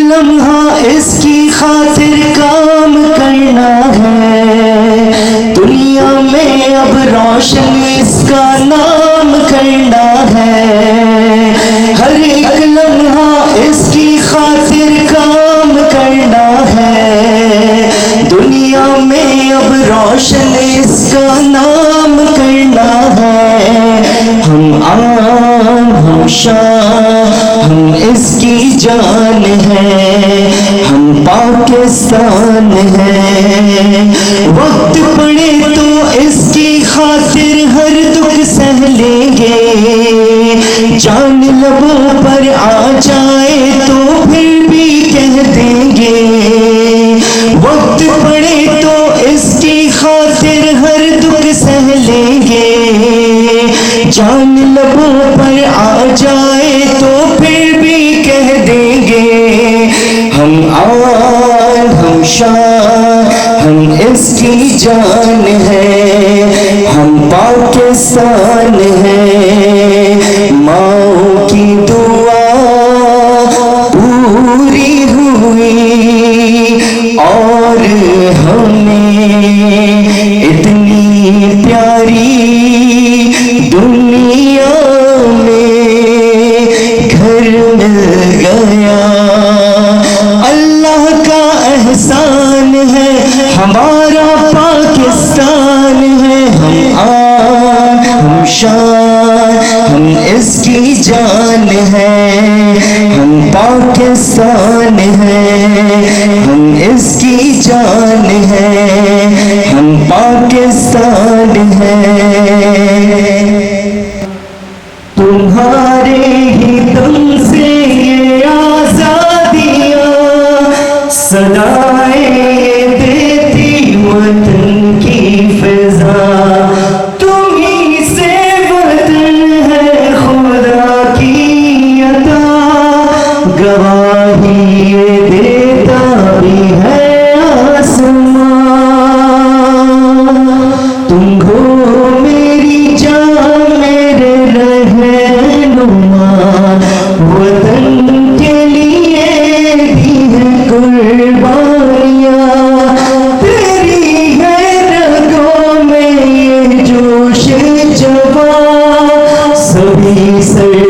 लम्हा इसकी खातिर काम करना है। दुनिया में अब रोशन इसका नाम करना है। हर एक लम्हा इसकी खातिर काम करना है। दुनिया में अब रोशन इसका नाम करना है। हम आन हम शान हम इसकी जान है। हम पाकिस्तान है। वक्त पड़े तो इसकी खातिर हर दुख सह लेंगे। जान लबों पर आ जाए तो फिर भी कह देंगे। वक्त पड़े तो इसकी खातिर हर दुख सह लेंगे। जान लबों पर आ जाए तो फिर भी कह देंगे। हम आन हम शान हम इसकी जान है। हम पाकिस्तान है। माओ की दुआ पूरी हुई और हमें इतनी प्यारी दुनिया में घर मिल गया। अल्लाह का एहसान है हमारा पाकिस्तान है। हम आन हम शान हम इसकी जान है। हम पाकिस्तान है। हम इसकी जान है। हम पाकिस्तान है। तुम्हारे ही दम से ये आजादियाँ सदाएं देती वतन की फिजा। तुम्हीं से वतन है खुदा की अता। गवाही ये देता भी है आसमां। तुम हो मेरी जान मेरे रहनुमा। वतन के लिए दी है कुर्बानियाँ। तेरी है रगों में ये जोश जवां। सभी सर